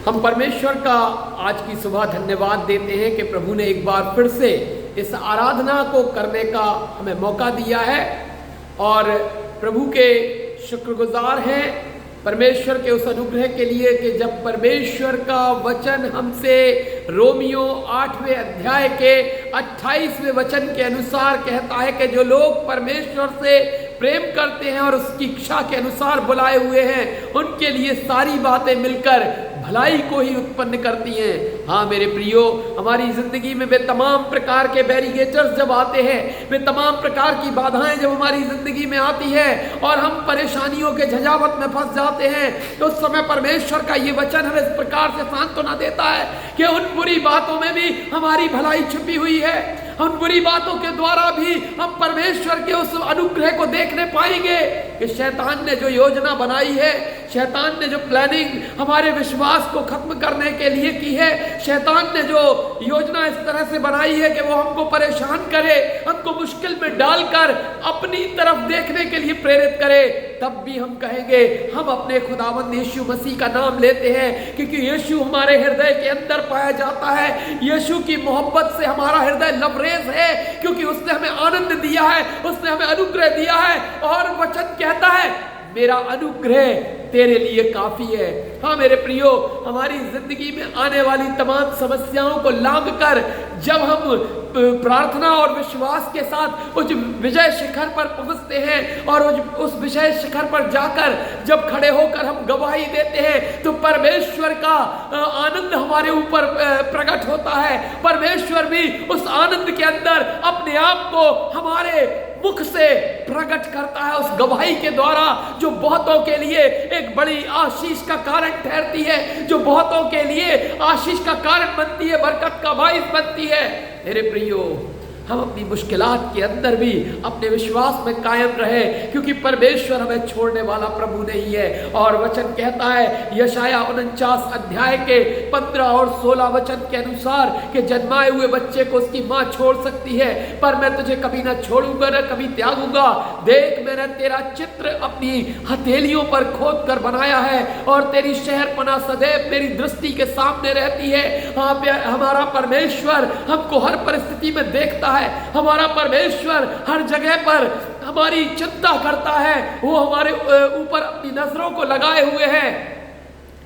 हम परमेश्वर का आज की सुबह धन्यवाद देते हैं कि प्रभु ने एक बार फिर से इस आराधना को करने का हमें मौका दिया है और प्रभु के शुक्रगुजार हैं परमेश्वर के उस अनुग्रह के लिए कि जब परमेश्वर का वचन हमसे रोमियो 8वें अध्याय के 28वें वचन के अनुसार कहता है कि जो लोग परमेश्वर से प्रेम करते हैं और उसकी इच्छा के अनुसार बुलाए हुए हैं उनके लिए सारी बातें मिलकर भलाई को ही उत्पन्न करती हैं। हाँ मेरे प्रियो, हमारी जिंदगी में वे तमाम प्रकार के बैरिगेटर्स जब आते हैं, वे तमाम प्रकार की बाधाएं जब हमारी जिंदगी में आती है और हम परेशानियों के झंझावत में फंस जाते हैं, तो उस समय परमेश्वर का ये वचन हमें इस प्रकार से सांत्वना देता है कि उन बुरी बातों में भी हमारी भलाई छुपी हुई है। उन बुरी बातों के द्वारा भी हम परमेश्वर के उस अनुग्रह को देखने पाएंगे कि शैतान ने जो योजना बनाई है, शैतान ने जो प्लानिंग हमारे विश्वास को खत्म करने के लिए की है, शैतान ने जो योजना इस तरह से बनाई है कि वो हमको परेशान करे, हमको मुश्किल में डालकर अपनी तरफ देखने के लिए प्रेरित करे, तब भी हम कहेंगे हम अपने खुदावंद यीशु मसीह का नाम लेते हैं, क्योंकि यीशु हमारे हृदय के अंदर पाया जाता है। यीशु की मोहब्बत से हमारा हृदय लबरेज है, क्योंकि उसने हमें आनंद दिया है, उसने हमें अनुग्रह दिया है और वचन कहता है मेरा अनुग्रह तेरे लिए काफी है। हाँ मेरे प्रियो, हमारी जिंदगी में आने वाली तमाम समस्याओं को लांघ कर जब हम प्रार्थना और विश्वास के साथ उस विजय शिखर पर पहुंचते हैं और उस विजय शिखर पर जाकर जब खड़े होकर हम गवाही देते हैं, तो परमेश्वर का आनंद हमारे ऊपर प्रकट होता है। परमेश्वर भी उस आनंद के अंदर अपने आप को हमारे मुख से प्रकट करता है उस गवाही के द्वारा, जो बहुतों के लिए एक बड़ी आशीष का कारण ठहरती है, जो बहुतों के लिए आशीष का कारण बनती है, बरकत का बाइस बनती है। मेरे प्रियो, हम अपनी मुश्किलात के अंदर भी अपने विश्वास में कायम रहे, क्योंकि परमेश्वर हमें छोड़ने वाला प्रभु नहीं है। और वचन कहता है यशाया 49 अध्याय के 15 और 16 वचन के अनुसार कि जन्माए हुए बच्चे को उसकी माँ छोड़ सकती है, पर मैं तुझे कभी ना छोड़ूंगा न कभी त्यागूंगा। देख मैंने तेरा चित्र अपनी हथेलियों पर खोद कर बनाया है और तेरी शहरपना सदैव मेरी दृष्टि के सामने रहती है। हमारा परमेश्वर हमको हर परिस्थिति में देखता है, हमारा परमेश्वर हर जगह पर हमारी चिंता करता है, वो हमारे ऊपर अपनी नजरों को लगाए हुए हैं।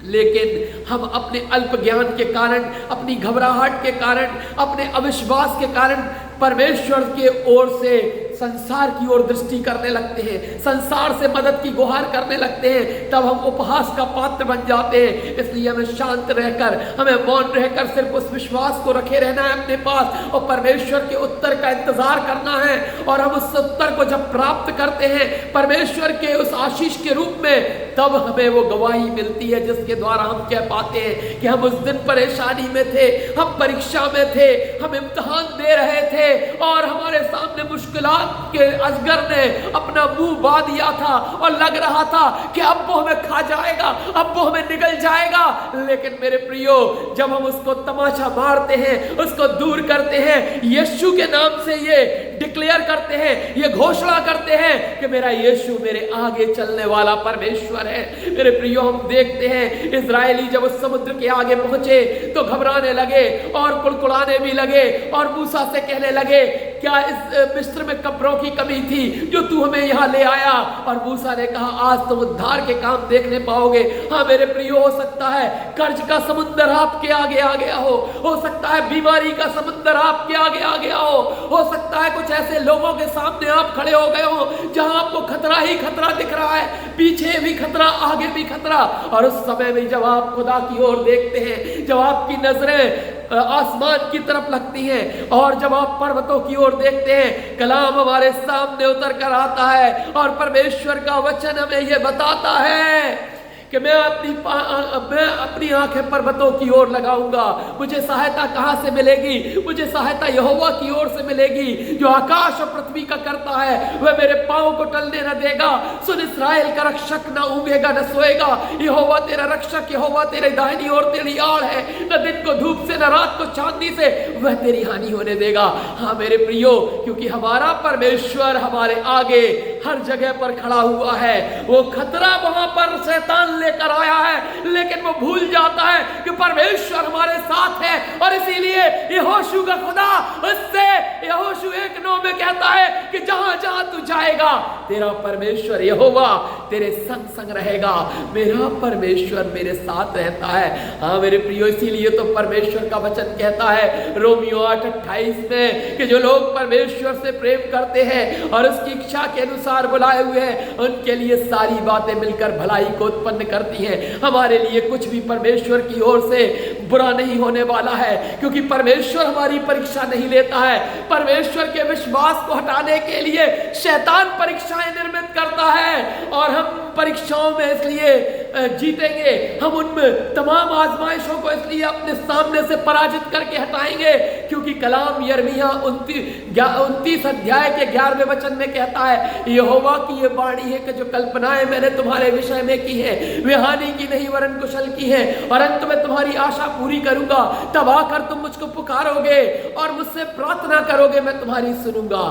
लेकिन हम अपने अल्प ज्ञान के कारण, अपनी घबराहट के कारण, अपने अविश्वास के कारण परमेश्वर के ओर से संसार की ओर दृष्टि करने लगते हैं, संसार से मदद की गुहार करने लगते हैं, तब हम उपहास का पात्र बन जाते हैं। इसलिए हमें शांत रहकर, हमें मौन रहकर सिर्फ उस विश्वास को रखे रहना है अपने पास और परमेश्वर के उत्तर का इंतजार करना है। और हम उस उत्तर को जब प्राप्त करते हैं परमेश्वर के उस आशीष के रूप में, तब हमें वो गवाही मिलती है जिसके द्वारा हम कह पाते हैं कि हम उस दिन परेशानी में थे, हम परीक्षा में थे, हम इम्तिहान दे रहे थे और हमारे सामने मुश्किलात के अजगर ने अपना मुंह बांध दिया था और लग रहा था कि अब वो हमें खा जाएगा, अब वो हमें निगल जाएगा। लेकिन मेरे प्रियो, जब हम उसको तमाचा मारते हैं, उसको दूर करते हैं, यीशु के नाम से ये डिक्लेयर करते हैं, ये घोषणा करते हैं कि मेरा यीशु मेरे आगे चलने वाला परमेश्वर है। मेरे प्रियो, हम देखते हैं इजरायली जब उस समुद्र के आगे पहुंचे तो घबराने लगे और कुड़कुड़ाने भी लगे और मूसा से कहने लगे क्या इस मिस्र में कब्रों की कमी थी जो तू हमें यहाँ ले आया? और मूसा ने कहा आज तुम उद्धार के काम देखने पाओगे। हाँ मेरे प्रियो, हो सकता है कर्ज का समुद्र आपके आगे आ गया हो सकता है बीमारी का समुद्र आपके आगे आ गया हो सकता है कुछ ऐसे लोगों के सामने आप खड़े हो गए हो जहां आपको खतरा ही खतरा दिख रहा है, पीछे भी खतरा, आगे भी खतरा। और उस समय में जब आप खुदा की ओर देखते हैं, जब आपकी नजरें आसमान की तरफ लगती हैं और जब आप पर्वतों की ओर देखते हैं, कलाम हमारे सामने उतर कर आता है और परमेश्वर का वचन हमें यह बताता है कि मैं अपनी आंखें पर्वतों की ओर लगाऊंगा। मुझे सहायता कहां से मिलेगी? मुझे सहायता यहोवा की ओर से मिलेगी, जो आकाश और पृथ्वी का करता है। वह मेरे पांव को टलने न देगा। सुन इस्राएल का रक्षक, न ऊँघेगा न सोएगा। यहोवा तेरा रक्षक, यहोवा तेरे दाहिनी ओर तेरी आड़ है। न दिन को धूप से, न रात को चांदनी से वह तेरी हानि होने देगा। हाँ मेरे प्रियो, क्योंकि हमारा परमेश्वर हमारे आगे हर जगह पर खड़ा हुआ है। वो खतरा वहां पर शैतान लेकर आया है, लेकिन वो भूल जाता है कि परमेश्वर हमारे साथ है। और इसीलिए यहोशू का खुदा उससे यहोशू 1:9 में कहता है कि जहां जहां तू जाएगा तेरा परमेश्वर यहोवा तेरे संग संग रहेगा, मेरा परमेश्वर मेरे साथ रहता है। हाँ मेरे प्रियो, इसीलिए तो परमेश्वर का वचन कहता है रोमियो 8:28 में कि जो लोग परमेश्वर से प्रेम करते हैं और उसकी इच्छा के अनुसार बुलाए हुए हैं उनके लिए सारी बातें मिलकर भलाई को उत्पन्न करती हैं। हमारे लिए कुछ भी परमेश्वर की ओर से बुरा नहीं होने वाला है, क्योंकि परमेश्वर हमारी परीक्षा नहीं लेता है। परमेश्वर के विश्वास को हटाने के लिए शैतान परीक्षाएं निर्मित करता है और हम परीक्षाओं में इसलिए जीतेंगे, हम उनमें तमाम आजमाइशों को इसलिए अपने सामने से पराजित करके हटाएंगे, क्योंकि कलाम यिर्मयाह 29 अध्याय के 11वें वचन में कहता है यहोवा की ये वाणी है कि जो कल्पनाएं मैंने तुम्हारे विषय में की है वे हानि की नहीं वरन कुशल की है, और अंत में तुम्हारी आशा पूरी करूंगा। तब आकर तुम मुझको पुकारोगे और मुझसे प्रार्थना करोगे, मैं तुम्हारी सुनूंगा।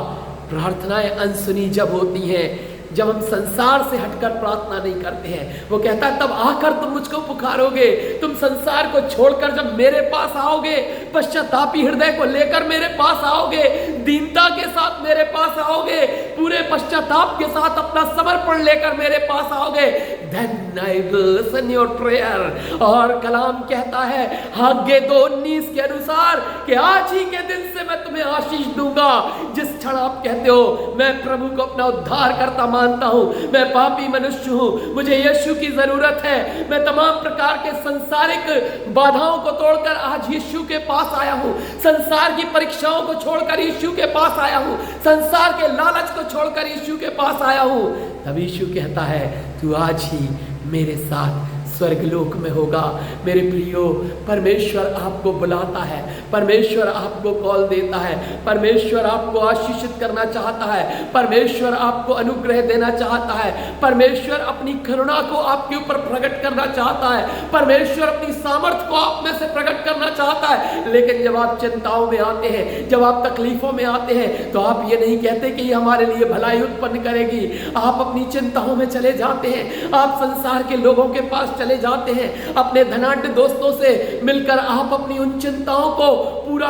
प्रार्थनाएं अनसुनी जब होती हैं, जब हम संसार से हटकर प्रार्थना नहीं करते हैं। वो कहता है तब आकर तुम मुझको पुकारोगे, तुम संसार को छोड़कर जब मेरे पास आओगे, पश्चातापी हृदय को लेकर मेरे पास आओगे, दीनता के साथ मेरे पास आओगे, पूरे पश्चाताप के साथ अपना समर्पण लेकर मेरे पास आओगे, then I will listen your prayer। और कलाम कहता है हागे 2:19 के अनुसार कि आज ही के दिन से मैं तुम्हें आशीष दूंगा। जिस क्षण आप कहते हो मैं प्रभु को अपना उद्धार करता मानता हूं, मैं पापी मनुष्य हूं, मुझे यीशु की जरूरत है, मैं तमाम प्रकार के संसारिक बाधाओं को तोड़कर आज यीशु के पास आया हूं, संसार की परीक्षाओं को छोड़कर यीशु के पास आया हूं, संसार के लालच को छोड़कर यीशु के पास आया हूं, तब यीशु कहता है तू आज ही मेरे साथ स्वर्गलोक में होगा। मेरे प्रियो, परमेश्वर आपको बुलाता है, परमेश्वर आपको कॉल देता है, परमेश्वर आपको आशीषित करना चाहता है, परमेश्वर आपको अनुग्रह देना चाहता है, परमेश्वर अपनी करुणा को आपके ऊपर प्रकट करना चाहता है, परमेश्वर अपनी सामर्थ्य को आप में से प्रकट करना चाहता है। लेकिन जब आप चिंताओं में आते हैं, जब आप तकलीफों में आते हैं, तो आप ये नहीं कहते कि ये हमारे लिए भलाई उत्पन्न करेगी। आप अपनी चिंताओं में चले जाते हैं, आप संसार के लोगों के पास चले जाते हैं, अपने धनाढ्य दोस्तों से मिलकर आप अपनी उन चिंताओं को पूरा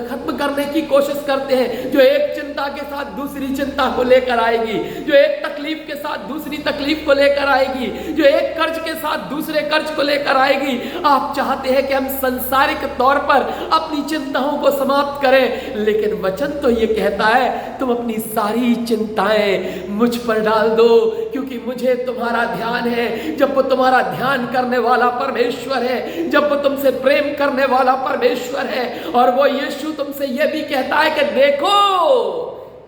खत्म करने की कोशिश करते हैं, जो एक चिंता के साथ दूसरी चिंता को लेकर आएगी, जो एक तकलीफ के साथ दूसरी तकलीफ को लेकर आएगी, जो एक कर्ज के साथ दूसरे कर्ज को लेकर आएगी। आप चाहते हैं कि हम सांसारिक तौर पर अपनी चिंताओं को समाप्त करें, लेकिन वचन तो ये कहता है तुम अपनी सारी चिंताएं मुझ पर डाल दो, क्योंकि मुझे तुम्हारा ध्यान है। जब वो तुम्हारा ध्यान करने वाला परमेश्वर है, जब वो तुमसे प्रेम करने वाला परमेश्वर है, और वो यीशु तुमसे यह भी कहता है कि देखो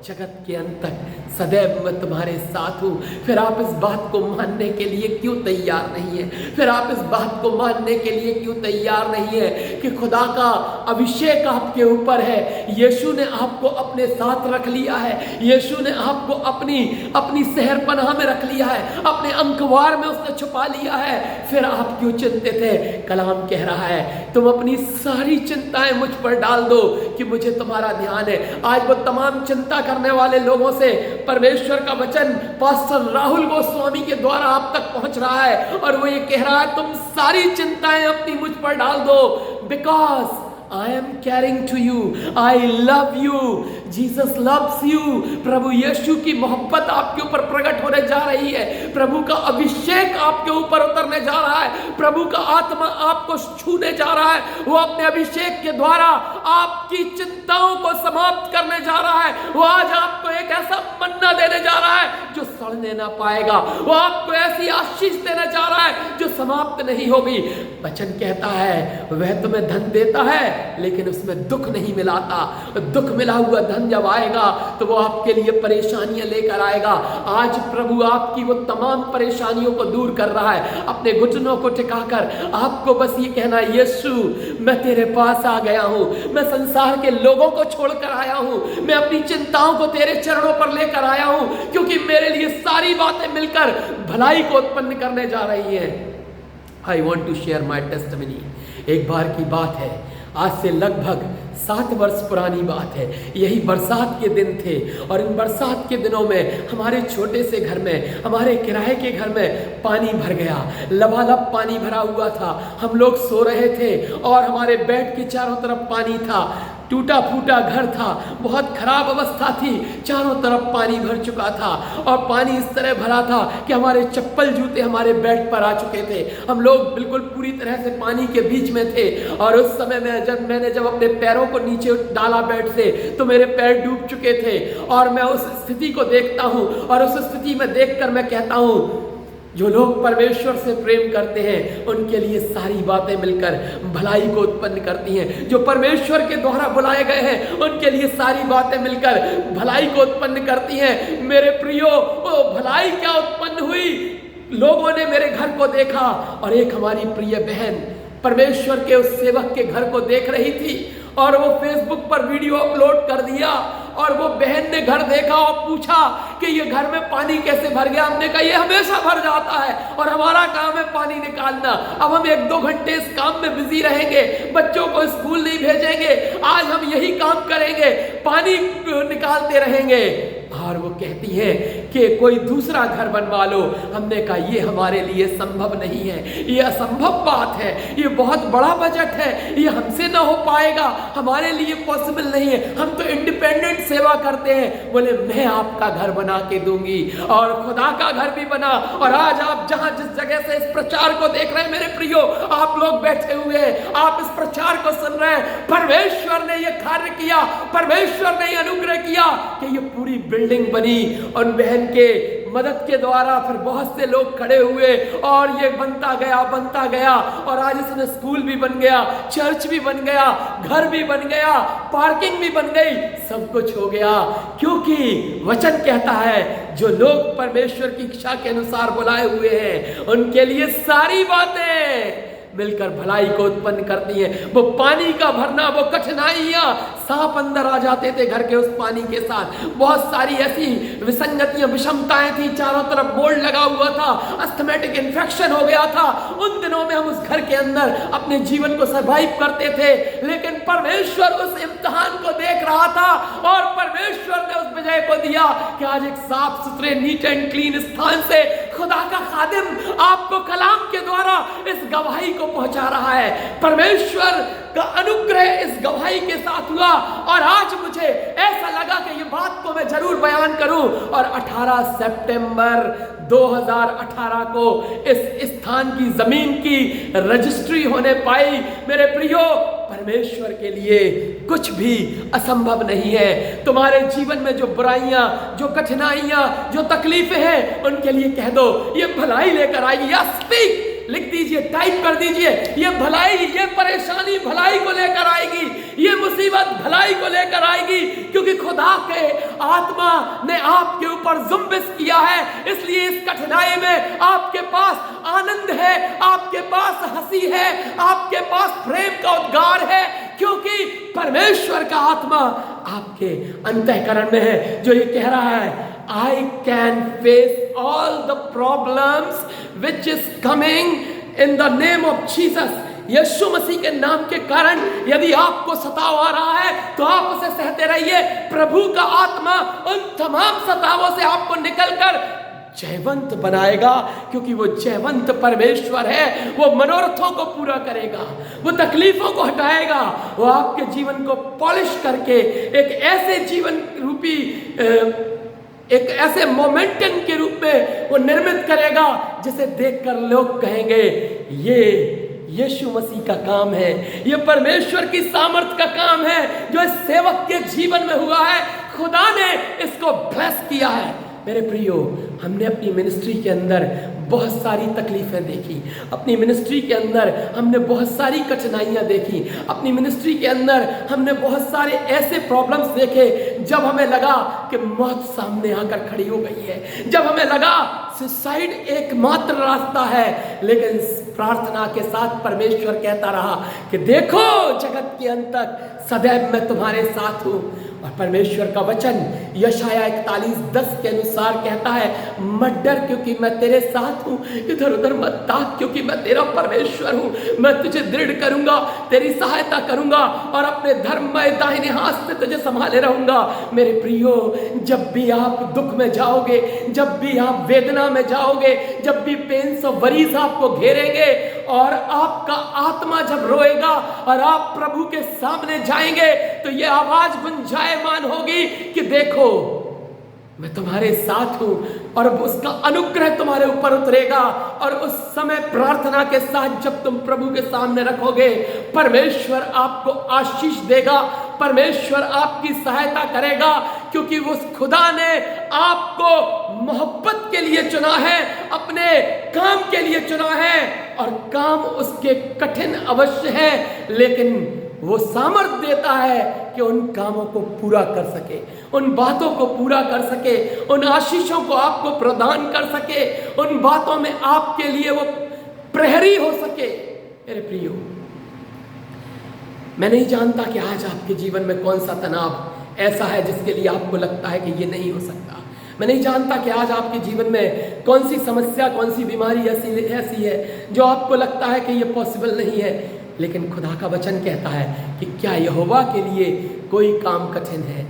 जगत के अंत तक सदैव मैं तुम्हारे साथ हूँ, फिर आप इस बात को मानने के लिए क्यों तैयार नहीं है? फिर आप इस बात को मानने के लिए क्यों तैयार नहीं है कि खुदा का अभिषेक आपके ऊपर है, यीशु ने आपको अपने साथ रख लिया है, यीशु ने आपको अपनी सहरपनाह में रख लिया है, अपने अंकवार में उसने छुपा लिया है, फिर आप क्यों चिंतित है? कलाम कह रहा है तुम अपनी सारी चिंताएं मुझ पर डाल दो कि मुझे तुम्हारा ध्यान है। आज वो तमाम चिंता करने वाले लोगों से परमेश्वर का वचन पास्टर राहुल गोस्वामी के द्वारा आप तक पहुंच रहा है, और वो ये कह रहा है तुम सारी चिंताएं अपनी मुझ पर डाल दो, because I am carrying to you, I love you, Jesus loves you। प्रभु यीशु की मोहब्बत आपके ऊपर प्रकट होने जा रही है, प्रभु का अभिषेक आपके ऊपर उतरने जा रहा है, प्रभु का आत्मा आपको छूने जा रहा है। वो अपने अभिषेक के द्वारा आपकी चिंताओं को समाप्त करने जा रहा है। वो आज आपको एक ऐसा मन्ना देने जा रहा है जो सड़ने ना पाएगा, वो आपको ऐसी आशीष देने जा रहा है जो समाप्त नहीं होगी। वचन कहता है वह तुम्हें धन देता है लेकिन उसमें दुख नहीं मिलाता। दुख मिला हुआ धन जब आएगा तो वो आपके लिए परेशानियां लेकर आएगा। आज प्रभु आपकी वो तमाम परेशानियों को दूर कर रहा है। अपने घुटनों को टिकाकर आपको बस ये कहना, यीशु मैं तेरे पास आ गया हूं, मैं संसार के लोगों को छोड़कर आया हूं, मैं अपनी चिंताओं को तेरे चरणों पर लेकर आया हूं, क्योंकि मेरे लिए सारी बातें मिलकर भलाई को उत्पन्न करने जा रही है। I want to share my testimony. एक बार की बात है, आज से लगभग 7 वर्ष पुरानी बात है। यही बरसात के दिन थे और इन बरसात के दिनों में हमारे छोटे से घर में, हमारे किराए के घर में पानी भर गया। लबालब पानी भरा हुआ था। हम लोग सो रहे थे और हमारे बेड के चारों तरफ पानी था। टूटा फूटा घर था, बहुत खराब अवस्था थी, चारों तरफ पानी भर चुका था और पानी इस तरह भरा था कि हमारे चप्पल जूते हमारे बेड पर आ चुके थे। हम लोग बिल्कुल पूरी तरह से पानी के बीच में थे और उस समय में मैंने जब अपने पैरों को नीचे डाला बेड से तो मेरे पैर डूब चुके थे और मैं उस स्थिति को देखता हूँ और उस स्थिति में देखकर मैं कहता हूँ, जो लोग परमेश्वर से प्रेम करते हैं उनके लिए सारी बातें मिलकर भलाई को उत्पन्न करती हैं। जो परमेश्वर के द्वारा बुलाए गए हैं उनके लिए सारी बातें मिलकर भलाई को उत्पन्न करती हैं। मेरे प्रियो, वो भलाई क्या उत्पन्न हुई? लोगों ने मेरे घर को देखा और एक हमारी प्रिय बहन परमेश्वर के उस सेवक के घर को देख रही थी और वो फेसबुक पर वीडियो अपलोड कर दिया और वो बहन ने घर देखा और पूछा कि ये घर में पानी कैसे भर गया। हमने कहा ये हमेशा भर जाता है और हमारा काम है पानी निकालना। अब हम 1-2 घंटे इस काम में बिजी रहेंगे, बच्चों को स्कूल नहीं भेजेंगे, आज हम यही काम करेंगे, पानी निकालते रहेंगे। और वो कहती है कि कोई दूसरा घर बनवा लो। हमने कहा ये हमारे लिए संभव नहीं है, ये असंभव बात है, ये बहुत बड़ा बजट है, ये हमसे ना हो पाएगा, हमारे लिए पॉसिबल नहीं है, हम तो इंडिपेंडेंट सेवा करते हैं। बोले मैं आपका घर बना के दूंगी और खुदा का घर भी बना। और आज आप जहां जिस जगह से इस प्रचार को देख रहे हैं मेरे प्रियो, आप लोग बैठे हुए हैं, आप इस प्रचार को सुन रहे हैं। परमेश्वर ने यह कार्य किया, परमेश्वर ने यह अनुग्रह किया कि ये पूरी बिल्डिंग बनी और बहन के मदद के द्वारा फिर बहुत से लोग खड़े हुए और ये बनता गया और आज इसमें स्कूल भी बन गया, चर्च भी बन गया, घर भी बन गया, पार्किंग भी बन गई, सब कुछ हो गया। क्योंकि वचन कहता है जो लोग परमेश्वर की इच्छा के अनुसार बुलाए हुए हैं उनके लिए सारी बातें मिलकर भलाई को उत्पन्न करती हैं। वो पानी का भरना, वो कठिनाइयां, सांप अंदर आ जाते थे घर के उस पानी के साथ, बहुत सारी ऐसी विसंगतियां, विषमताएं थी, चारों तरफ बोर्ड लगा हुआ था, अस्थमैटिक इन्फेक्शन हो गया था। उन दिनों में हम उस घर के अंदर अपने जीवन को सर्वाइव करते थे, लेकिन परमेश्वर उस इम्तिहान को देख रहा था और परमेश्वर ने उस विजय को दिया कि आज एक साफ सुथरे नीट एंड क्लीन स्थान से खुदा का खादिम आपको कलाम के द्वारा इस गवाही को पहुंचा रहा है। परमेश्वर का अनुग्रह इस गवाही के साथ हुआ और आज मुझे ऐसा लगा कि ये बात को मैं जरूर बयान करूं। और 18 सितंबर 2018 को इस स्थान की जमीन की रजिस्ट्री होने पाई। मेरे प्रियो, परमेश्वर के लिए कुछ भी असंभव नहीं है। तुम्हारे जीवन में जो बुराइयां, जो कठिनाइयां, जो तकलीफें हैं, उनके लिए कह दो ये भलाई लेकर आएगी। या स्पीक, लिख दीजिए, टाइप कर दीजिए, ये भलाई, ये परेशानी भलाई को लेकर आएगी, ये मुसीबत भलाई को लेकर आएगी, क्योंकि खुदा के आत्मा ने आपके ऊपर जुम्बिश किया है। इसलिए इस कठिनाई में आपके पास आनंद है, आपके पास हंसी है, आपके पास प्रेम का उद्गार है, क्योंकि परमेश्वर का आत्मा आपके अंतःकरण में है, जो ये कह रहा है I can face all the problems which is coming in the name of Jesus। यीशु मसीह के नाम के कारण यदि आपको सताव आ रहा है तो आप उसे सहते रहिए। प्रभु का आत्मा उन तमाम सतावों से आपको निकलकर जयवंत बनाएगा, क्योंकि वो जयवंत परमेश्वर है। वो मनोरथों को पूरा करेगा, वो तकलीफों को हटाएगा, वो आपके जीवन को पॉलिश करके एक ऐसे जीवन रूपी एक ऐसे मोमेंटम के रूप में वो निर्मित करेगा जिसे देखकर लोग कहेंगे ये यीशु मसीह का काम है, ये परमेश्वर की सामर्थ का काम है जो इस सेवक के जीवन में हुआ है। खुदा ने इसको ब्लेस किया है। मेरे प्रियो, हमने अपनी मिनिस्ट्री के अंदर बहुत सारी तकलीफें देखी, अपनी मिनिस्ट्री के अंदर हमने बहुत सारी कठिनाइयां देखी, अपनी मिनिस्ट्री के अंदर हमने बहुत सारे ऐसे प्रॉब्लम्स देखे जब हमें लगा कि मौत सामने आकर खड़ी हो गई है, जब हमें लगा सुसाइड एकमात्र रास्ता है। लेकिन प्रार्थना के साथ परमेश्वर कहता रहा कि देखो जगत के अंत तक सदैव मैं तुम्हारे साथ हूँ। और परमेश्वर का वचन यशाया 41:10 के अनुसार कहता है, मत डर क्योंकि मैं तेरे साथ हूँ, इधर उधर मत ताक क्योंकि मैं तेरा परमेश्वर हूँ, मैं तुझे दृढ़ करूँगा, तेरी सहायता करूँगा और अपने धर्ममय दाहिने हाथ से तुझे संभाले रहूँगा। मेरे प्रियो, जब भी आप दुख में जाओगे, जब भी आप वेदना में जाओगे, जब भी पेन्स और वरीज आपको घेरेंगे और आपका आत्मा जब रोएगा और आप प्रभु के सामने जाएंगे, तो ये आवाज गुंजायमान होगी कि देखो मैं तुम्हारे साथ हूं, और उसका अनुग्रह तुम्हारे ऊपर उतरेगा। और उस समय प्रार्थना के साथ जब तुम प्रभु के सामने रखोगे, परमेश्वर आपको आशीष देगा, परमेश्वर आपकी सहायता करेगा, क्योंकि उस खुदा ने आपको मोहब्बत के लिए चुना है, अपने काम के लिए चुना है। और काम उसके कठिन अवश्य है, लेकिन वो सामर्थ देता है कि उन कामों को पूरा कर सके, उन बातों को पूरा कर सके, उन आशीषों को आपको प्रदान कर सके, उन बातों में आपके लिए वो प्रहरी हो सके। मेरे प्रियो, मैं नहीं जानता कि आज आपके जीवन में कौन सा तनाव ऐसा है जिसके लिए आपको लगता है कि ये नहीं हो सकता। मैं नहीं जानता कि आज आपके जीवन में कौन सी समस्या, कौन सी बीमारी ऐसी है जो आपको लगता है कि ये पॉसिबल नहीं है। लेकिन खुदा का वचन कहता है कि क्या यहोवा के लिए कोई काम कठिन है।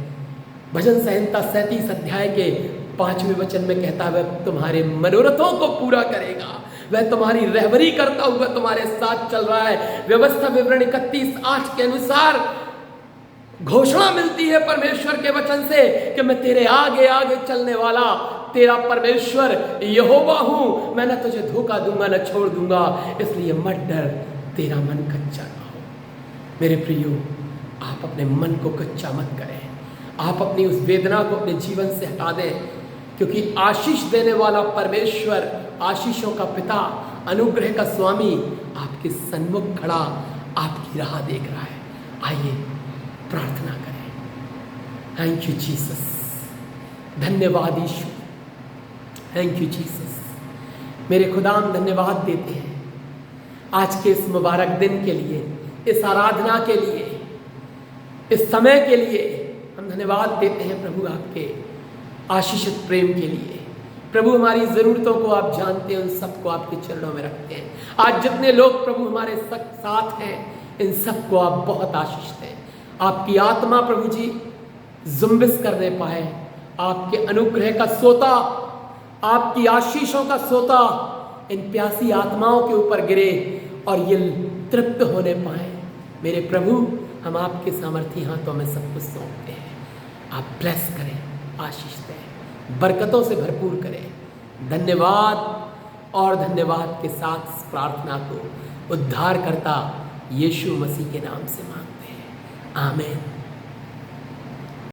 भजन संहिता 37 अध्याय के 5वें वचन में कहता है, वह तुम्हारे मनोरथों को पूरा करेगा, वह तुम्हारी रहबरी करता हुआ तुम्हारे साथ चल रहा है। व्यवस्था विवरण 31:8 के अनुसार घोषणा मिलती है परमेश्वर के वचन से कि मैं तेरे आगे आगे चलने वाला तेरा परमेश्वर यहोवा हूं, मैं न तुझे धोखा दूंगा न छोड़ दूंगा, इसलिए मत डर, तेरा मन कच्चा ना हो। मेरे प्रियो, आप अपने मन को कच्चा मत करें, आप अपनी उस वेदना को अपने जीवन से हटा दें, क्योंकि आशीष देने वाला परमेश्वर, आशीषों का पिता, अनुग्रह का स्वामी आपके सन्मुख खड़ा आपकी राह देख रहा है। आइए प्रार्थना करें। थैंक यू जीसस, धन्यवाद यीशु, थैंक यू जीसस। मेरे खुदाम धन्यवाद देते हैं आज के इस मुबारक दिन के लिए, इस आराधना के लिए, इस समय के लिए हम धन्यवाद देते हैं प्रभु, आपके आशीषित प्रेम के लिए। प्रभु, हमारी ज़रूरतों को आप जानते हैं, उन सबको आपके चरणों में रखते हैं। आज जितने लोग प्रभु हमारे साथ हैं, इन सबको आप बहुत आशीष दें। आपकी आत्मा प्रभु जी जुम्बिश करने पाए, आपके अनुग्रह का सोता, आपकी आशीषों का सोता इन प्यासी आत्माओं के ऊपर गिरे और ये तृप्त होने पाए। मेरे प्रभु, हम आपके सामर्थी हाथों में सब कुछ सौंपते हैं। आप ब्लेस करें, आशीष दें, बरकतों से भरपूर करें। धन्यवाद और धन्यवाद के साथ इस प्रार्थना को उद्धारकर्ता यीशु मसीह के नाम से मांगते हैं, आमीन।